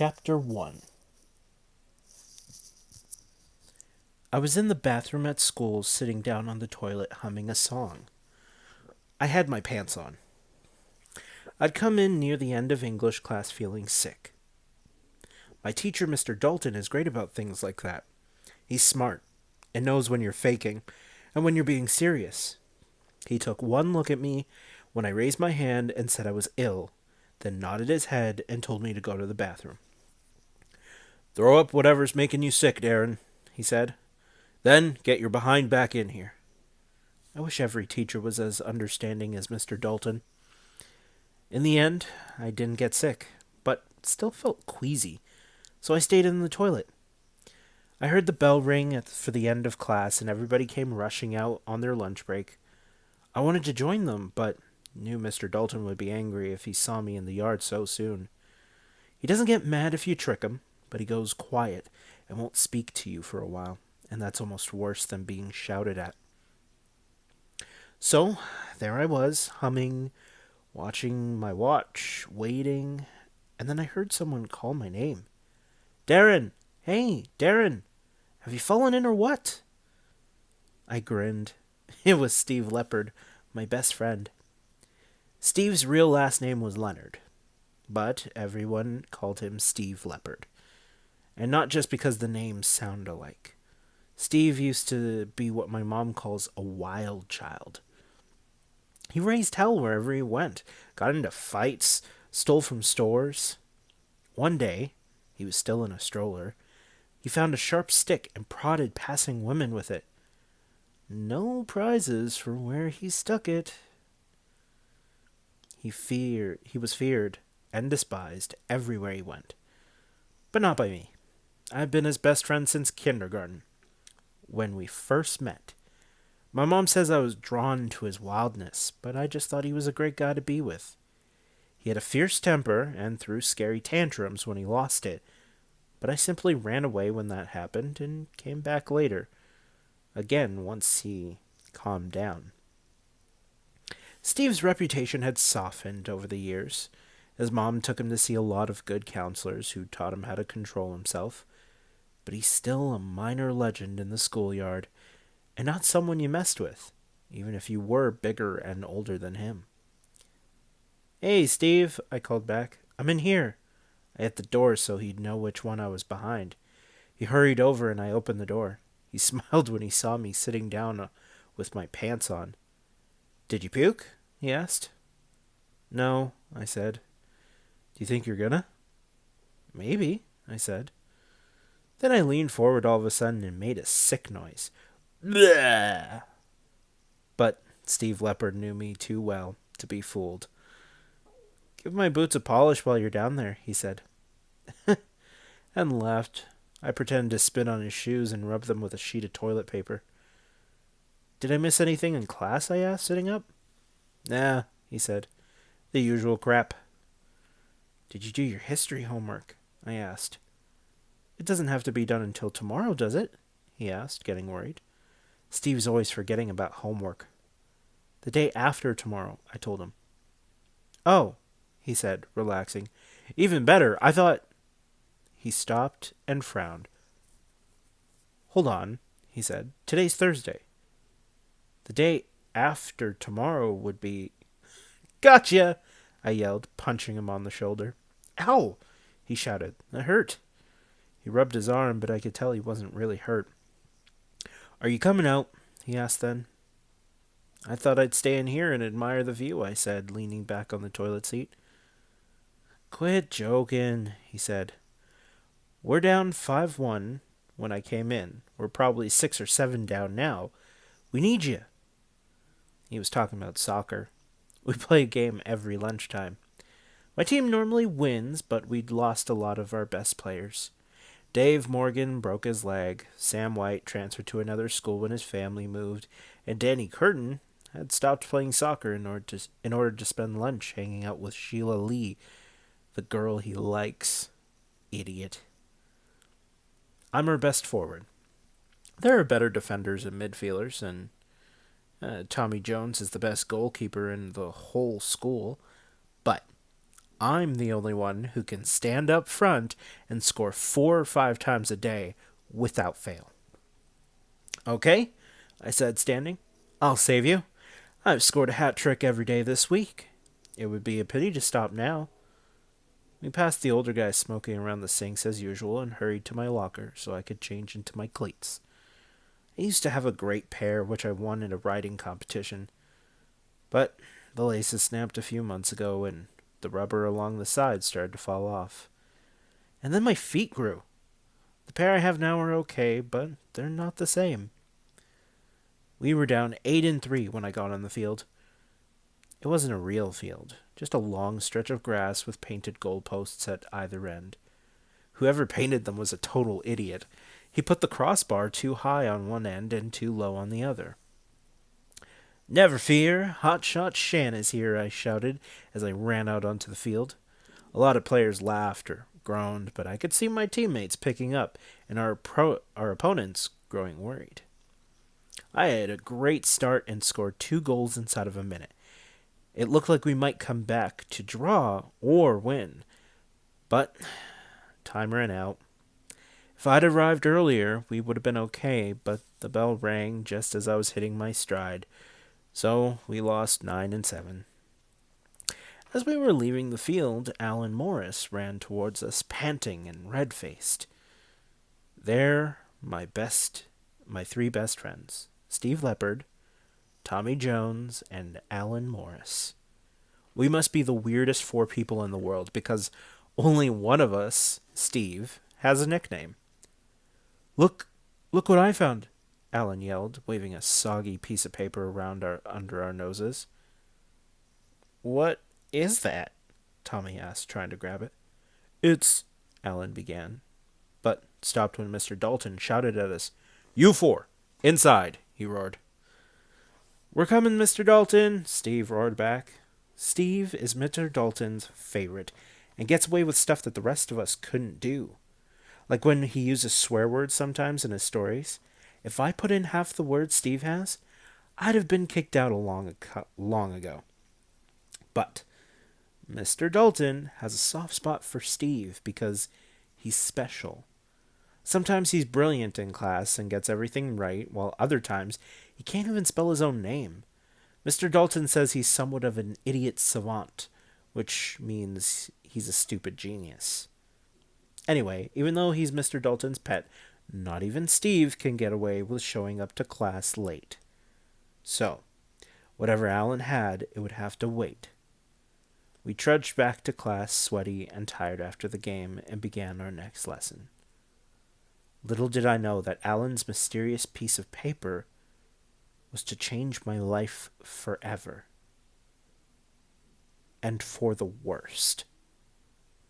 Chapter 1. I was in the bathroom at school, sitting down on the toilet, humming a song. I had my pants on. I'd come in near the end of English class feeling sick. My teacher, Mr. Dalton, is great about things like that. He's smart and knows when you're faking and when you're being serious. He took one look at me when I raised my hand and said I was ill, then nodded his head and told me to go to the bathroom. "Throw up whatever's making you sick, Darren," he said. "Then get your behind back in here." I wish every teacher was as understanding as Mr. Dalton. In the end, I didn't get sick, but still felt queasy, so I stayed in the toilet. I heard the bell ring for the end of class, and everybody came rushing out on their lunch break. I wanted to join them, but knew Mr. Dalton would be angry if he saw me in the yard so soon. He doesn't get mad if you trick him, but he goes quiet and won't speak to you for a while, and that's almost worse than being shouted at. So, there I was, humming, watching my watch, waiting, and then I heard someone call my name. "Darren! Hey, Darren! Have you fallen in or what?" I grinned. It was Steve Leopard, my best friend. Steve's real last name was Leonard, but everyone called him Steve Leopard. And not just because the names sound alike. Steve used to be what my mom calls a wild child. He raised hell wherever he went, got into fights, stole from stores. One day, he was still in a stroller, he found a sharp stick and prodded passing women with it. No prizes for where he stuck it. He was feared and despised everywhere he went. But not by me. I've been his best friend since kindergarten, when we first met. My mom says I was drawn to his wildness, but I just thought he was a great guy to be with. He had a fierce temper and threw scary tantrums when he lost it, but I simply ran away when that happened and came back later, again once he calmed down. Steve's reputation had softened over the years. His mom took him to see a lot of good counselors who taught him how to control himself, but he's still a minor legend in the schoolyard, and not someone you messed with, even if you were bigger and older than him. "Hey, Steve," I called back. "I'm in here." I hit the door so he'd know which one I was behind. He hurried over and I opened the door. He smiled when he saw me sitting down with my pants on. "Did you puke?" he asked. "No," I said. "Do you think you're gonna?" "Maybe," I said. Then I leaned forward all of a sudden and made a sick noise. Bleh! But Steve Leopard knew me too well to be fooled. "Give my boots a polish while you're down there," he said. And laughed. I pretended to spit on his shoes and rub them with a sheet of toilet paper. "Did I miss anything in class?" I asked, sitting up. "Nah," he said. "The usual crap." "Did you do your history homework?" I asked. "It doesn't have to be done until tomorrow, does it?" he asked, getting worried. Steve's always forgetting about homework. "The day after tomorrow," I told him. "Oh," he said, relaxing. "Even better. I thought—" He stopped and frowned. "Hold on," he said. "Today's Thursday. The day after tomorrow would be—" "Gotcha!" I yelled, punching him on the shoulder. "Ow!" he shouted. "That hurt." He rubbed his arm, but I could tell he wasn't really hurt. "Are you coming out?" he asked then. "I thought I'd stay in here and admire the view," I said, leaning back on the toilet seat. "Quit joking," he said. "We're down 5-1 when I came in. We're probably 6 or 7 down now. We need you." He was talking about soccer. We play a game every lunchtime. My team normally wins, but we'd lost a lot of our best players. Dave Morgan broke his leg, Sam White transferred to another school when his family moved, and Danny Curtin had stopped playing soccer in order to spend lunch hanging out with Sheila Lee, the girl he likes. Idiot. I'm her best forward. There are better defenders and midfielders, and Tommy Jones is the best goalkeeper in the whole school, but I'm the only one who can stand up front and score 4 or 5 times a day without fail. Okay, I said, standing. I'll save you. I've scored a hat trick every day this week. It would be a pity to stop now. We passed the older guy smoking around the sinks as usual and hurried to my locker so I could change into my cleats. I used to have a great pair which I won in a riding competition, but the laces snapped a few months ago and the rubber along the sides started to fall off. And then my feet grew. The pair I have now are okay, but they're not the same. We were down 8-3 when I got on the field. It wasn't a real field, just a long stretch of grass with painted goalposts at either end. Whoever painted them was a total idiot. He put the crossbar too high on one end and too low on the other. Never fear, Hotshot Shan is here, I shouted as I ran out onto the field. A lot of players laughed or groaned, but I could see my teammates picking up and our opponents growing worried. I had a great start and scored 2 goals inside of a minute. It looked like we might come back to draw or win, but time ran out. If I'd arrived earlier, we would have been okay, but the bell rang just as I was hitting my stride, so we lost 9-7. As we were leaving the field, Alan Morris ran towards us, panting and red-faced. They're my 3 best friends, Steve Leopard, Tommy Jones, and Alan Morris. We must be the weirdest 4 people in the world because only one of us, Steve, has a nickname. Look what I found, Alan yelled, waving a soggy piece of paper around under our noses. What is that? Tommy asked, trying to grab it. It's, Alan began, but stopped when Mr. Dalton shouted at us. You 4, inside, he roared. We're coming, Mr. Dalton, Steve roared back. Steve is Mr. Dalton's favorite and gets away with stuff that the rest of us couldn't do. Like when he uses swear words sometimes in his stories. If I put in half the words Steve has, I'd have been kicked out long ago. But Mr. Dalton has a soft spot for Steve because he's special. Sometimes he's brilliant in class and gets everything right, while other times he can't even spell his own name. Mr. Dalton says he's somewhat of an idiot savant, which means he's a stupid genius. Anyway, even though he's Mr. Dalton's pet, not even Steve can get away with showing up to class late. So, whatever Alan had, it would have to wait. We trudged back to class, sweaty and tired after the game, and began our next lesson. Little did I know that Alan's mysterious piece of paper was to change my life forever. And for the worst.